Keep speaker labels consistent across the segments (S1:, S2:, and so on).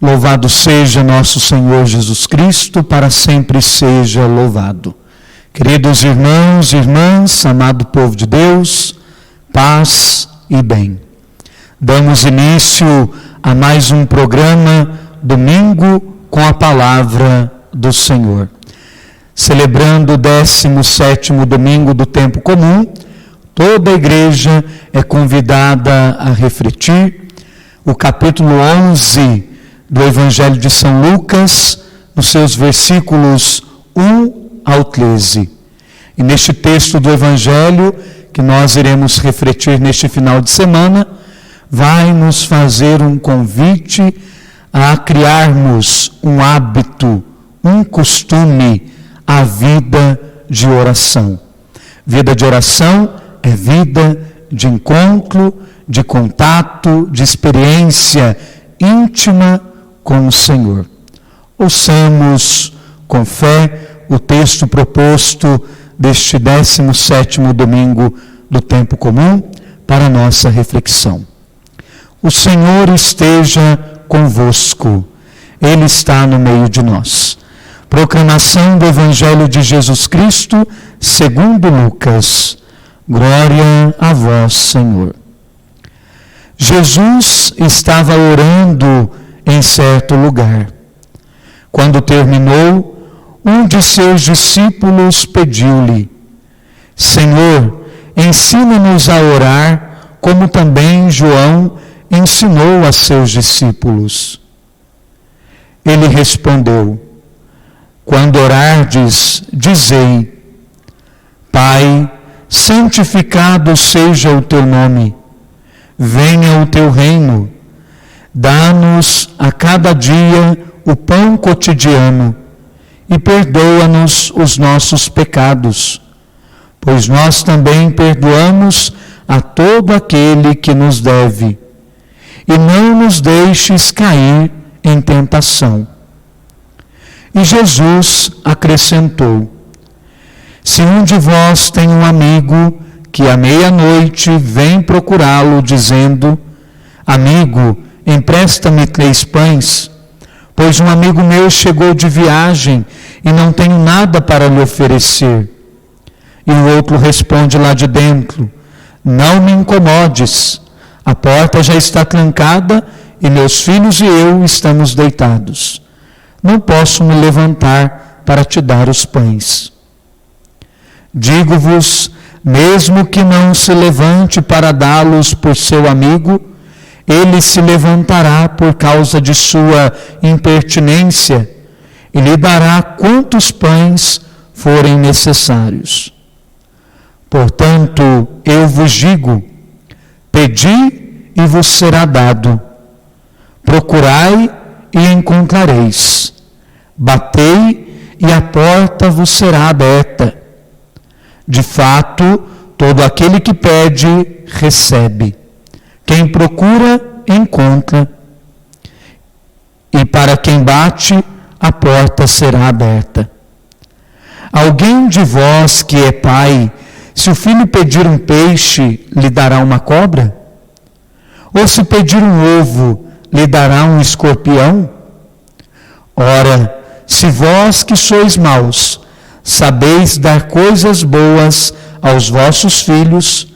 S1: Louvado seja nosso Senhor Jesus Cristo, para sempre seja louvado. Queridos irmãos e irmãs, amado povo de Deus, paz e bem. Damos início a mais um programa Domingo com a Palavra do Senhor. Celebrando o 17º domingo do tempo comum, toda a igreja é convidada a refletir o capítulo 11 do Evangelho de São Lucas, nos seus versículos 1 ao 13. E neste texto do Evangelho, que nós iremos refletir neste final de semana, vai nos fazer um convite a criarmos um hábito, um costume, a vida de oração. Vida de oração é vida de encontro, de contato, de experiência íntima com o Senhor. Ouçamos com fé o texto proposto deste 17º domingo do tempo comum para nossa reflexão. O Senhor esteja convosco, Ele está no meio de nós. Proclamação do Evangelho de Jesus Cristo, segundo Lucas. Glória a vós, Senhor. Jesus estava orando em certo lugar. Quando terminou, um de seus discípulos pediu-lhe: Senhor, ensina-nos a orar, como também João ensinou a seus discípulos. Ele respondeu: Quando orardes, dizei: Pai, santificado seja o teu nome, venha o teu reino, dá-nos a cada dia o pão cotidiano e perdoa-nos os nossos pecados, pois nós também perdoamos a todo aquele que nos deve, e não nos deixes cair em tentação. E Jesus acrescentou: Se um de vós tem um amigo que à meia-noite vem procurá-lo dizendo: Amigo, empresta-me 3 pães, pois um amigo meu chegou de viagem e não tenho nada para lhe oferecer. E o outro responde lá de dentro: Não me incomodes, a porta já está trancada e meus filhos e eu estamos deitados. Não posso me levantar para te dar os pães. Digo-vos, mesmo que não se levante para dá-los por seu amigo, ele se levantará por causa de sua impertinência e lhe dará quantos pães forem necessários. Portanto, eu vos digo: pedi e vos será dado, procurai e encontrareis, batei e a porta vos será aberta. De fato, todo aquele que pede, recebe. Quem procura, encontra. E para quem bate, a porta será aberta. Alguém de vós que é pai, se o filho pedir um peixe, lhe dará uma cobra? Ou se pedir um ovo, lhe dará um escorpião? Ora, se vós que sois maus, sabeis dar coisas boas aos vossos filhos,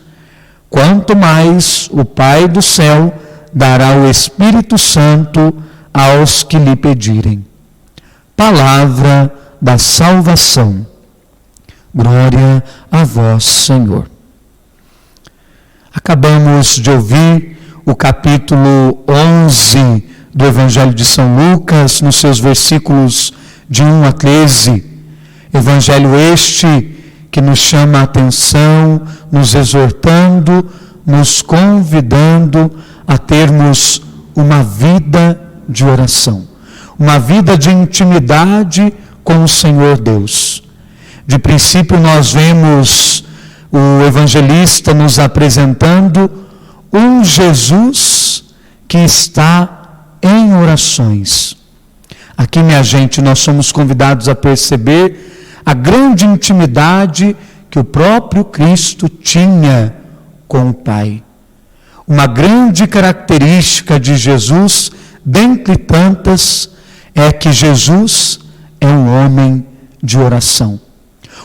S1: quanto mais o Pai do céu dará o Espírito Santo aos que lhe pedirem. Palavra da salvação. Glória a vós, Senhor. Acabamos de ouvir o capítulo 11 do Evangelho de São Lucas, nos seus versículos de 1 a 13. Evangelho este que nos chama a atenção, nos exortando, nos convidando a termos uma vida de oração, uma vida de intimidade com o Senhor Deus. De princípio nós vemos o evangelista nos apresentando um Jesus que está em orações. Aqui, minha gente, nós somos convidados a perceber a grande intimidade que o próprio Cristo tinha com o Pai. Uma grande característica de Jesus dentre tantas, é que Jesus é um homem de oração.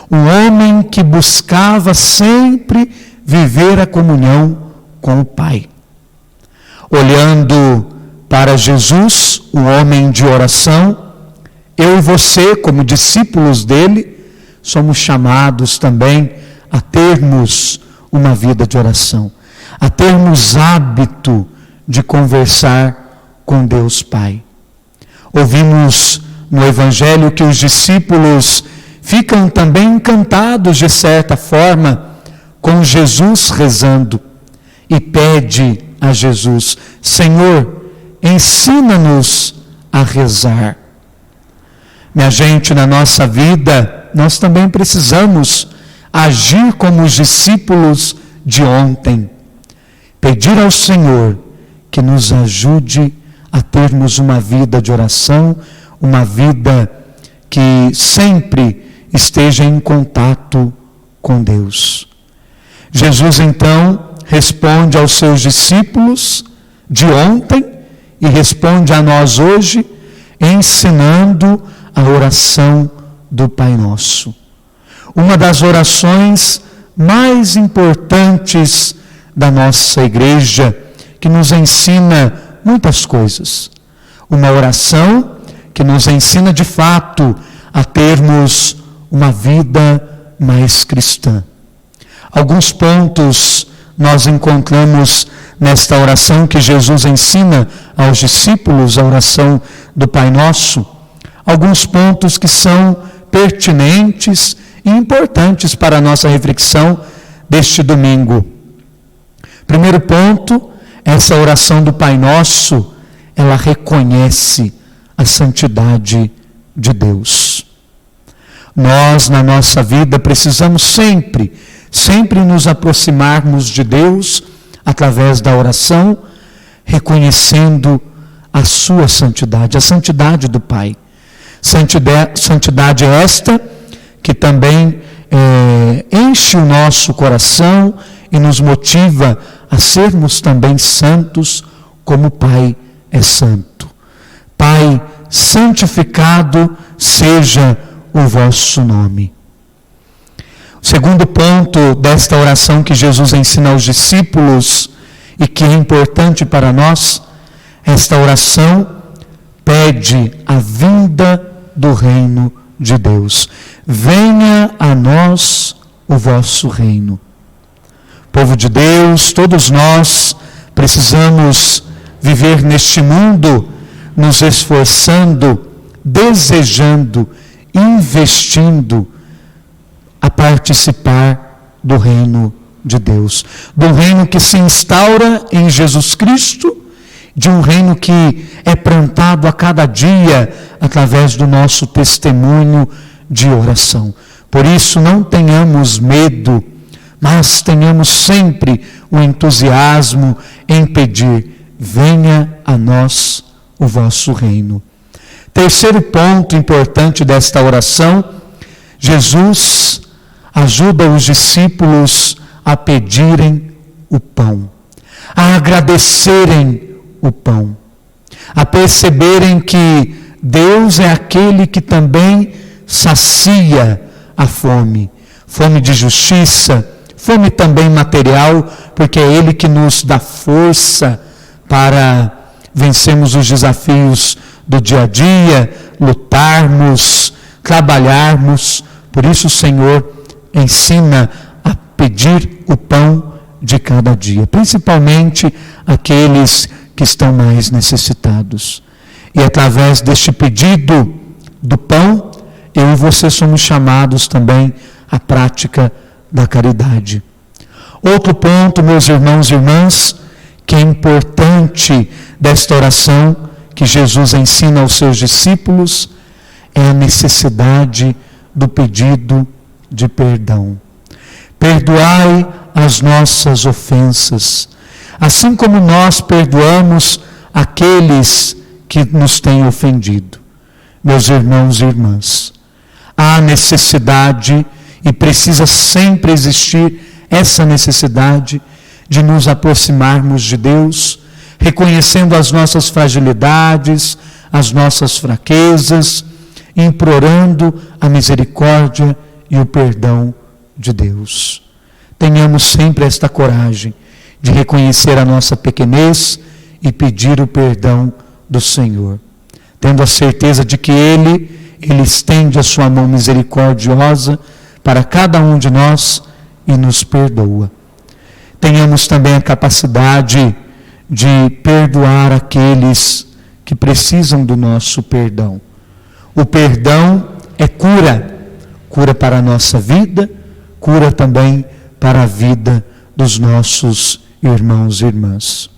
S1: Um homem que buscava sempre viver a comunhão com o Pai. Olhando para Jesus, o homem de oração, eu e você, como discípulos dele, somos chamados também a termos uma vida de oração, a termos hábito de conversar com Deus Pai. Ouvimos no Evangelho que os discípulos ficam também encantados, de certa forma, com Jesus rezando, e pede a Jesus: Senhor, ensina-nos a rezar. Minha gente, na nossa vida, nós também precisamos agir como os discípulos de ontem. Pedir ao Senhor que nos ajude a termos uma vida de oração, uma vida que sempre esteja em contato com Deus. Jesus, então, responde aos seus discípulos de ontem e responde a nós hoje, ensinando a oração do Pai Nosso. Uma das orações mais importantes da nossa igreja, que nos ensina muitas coisas. Uma oração que nos ensina de fato a termos uma vida mais cristã. Alguns pontos nós encontramos nesta oração que Jesus ensina aos discípulos, a oração do Pai Nosso. Alguns pontos que são pertinentes e importantes para a nossa reflexão deste domingo. Primeiro ponto, essa oração do Pai Nosso, ela reconhece a santidade de Deus. Nós, na nossa vida, precisamos sempre nos aproximarmos de Deus através da oração, reconhecendo a sua santidade, a santidade do Pai. Santidade esta que também enche o nosso coração e nos motiva a sermos também santos como o Pai é santo. Pai, santificado seja o vosso nome. O segundo ponto desta oração que Jesus ensina aos discípulos e que é importante para nós, esta oração pede a vinda do reino de Deus. Venha a nós o vosso reino. Povo de Deus, todos nós precisamos viver neste mundo, nos esforçando, desejando, investindo a participar do reino de Deus. Do reino que se instaura em Jesus Cristo, de um reino que é plantado a cada dia através do nosso testemunho de oração. Por isso, não tenhamos medo, mas tenhamos sempre o entusiasmo em pedir: venha a nós o vosso reino. Terceiro ponto importante desta oração, Jesus ajuda os discípulos a pedirem o pão, a agradecerem o pão, a perceberem que Deus é aquele que também sacia a fome, fome de justiça, fome também material, porque é Ele que nos dá força para vencermos os desafios do dia a dia, lutarmos, trabalharmos. Por isso o Senhor ensina a pedir o pão de cada dia, principalmente aqueles que estão mais necessitados. E através deste pedido do pão, eu e você somos chamados também à prática da caridade. Outro ponto, meus irmãos e irmãs, que é importante desta oração que Jesus ensina aos seus discípulos, é a necessidade do pedido de perdão. Perdoai as nossas ofensas, assim como nós perdoamos aqueles que nos têm ofendido. Meus irmãos e irmãs, há necessidade e precisa sempre existir essa necessidade de nos aproximarmos de Deus, reconhecendo as nossas fragilidades, as nossas fraquezas, implorando a misericórdia e o perdão de Deus. Tenhamos sempre esta coragem de reconhecer a nossa pequenez e pedir o perdão do Senhor, tendo a certeza de que Ele estende a sua mão misericordiosa para cada um de nós e nos perdoa. Tenhamos também a capacidade de perdoar aqueles que precisam do nosso perdão. O perdão é cura para a nossa vida, cura também para a vida dos nossos irmãos e irmãs.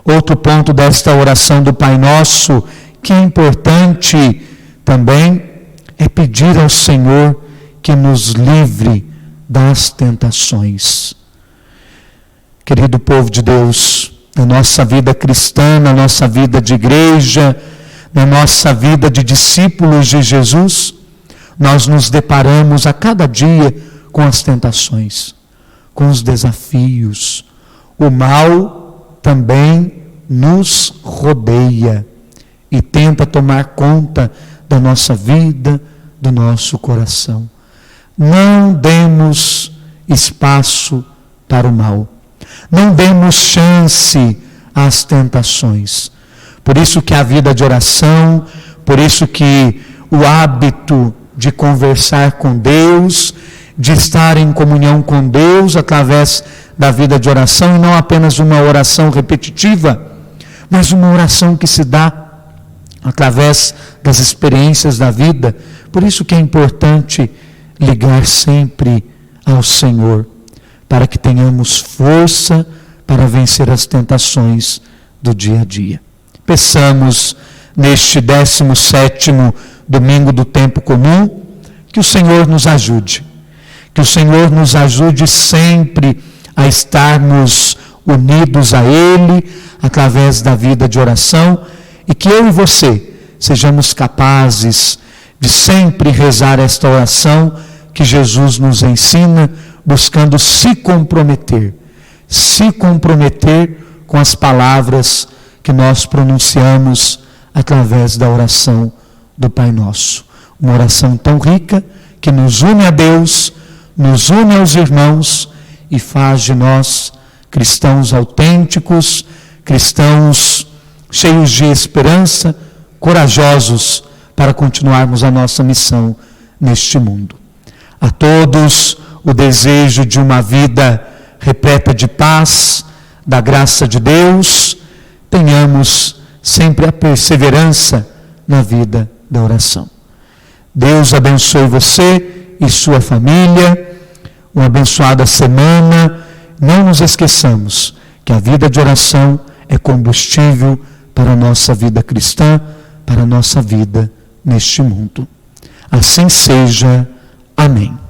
S1: Outro ponto desta oração do Pai Nosso, que é importante também, é pedir ao Senhor que nos livre das tentações. Querido povo de Deus, na nossa vida cristã, na nossa vida de igreja, na nossa vida de discípulos de Jesus, nós nos deparamos a cada dia com as tentações, com os desafios. O mal também nos rodeia e tenta tomar conta da nossa vida, do nosso coração. Não demos espaço para o mal. Não demos chance às tentações. Por isso que a vida de oração, por isso que o hábito de conversar com Deus, de estar em comunhão com Deus através da vida de oração, e não apenas uma oração repetitiva, mas uma oração que se dá através das experiências da vida. Por isso que é importante ligar sempre ao Senhor, para que tenhamos força para vencer as tentações do dia a dia. Peçamos neste 17º domingo do tempo comum, que o Senhor nos ajude. Que o Senhor nos ajude sempre a estarmos unidos a Ele, através da vida de oração, e que eu e você sejamos capazes de sempre rezar esta oração que Jesus nos ensina, buscando se comprometer com as palavras que nós pronunciamos através da oração do Pai Nosso. Uma oração tão rica que nos une a Deus, nos une aos irmãos e faz de nós cristãos autênticos, cristãos cheios de esperança, corajosos para continuarmos a nossa missão neste mundo. A todos o desejo de uma vida repleta de paz, da graça de Deus. Tenhamos sempre a perseverança na vida da oração. Deus abençoe você e sua família. Uma abençoada semana. Não nos esqueçamos que a vida de oração é combustível para a nossa vida cristã, para a nossa vida neste mundo. Assim seja. Amém.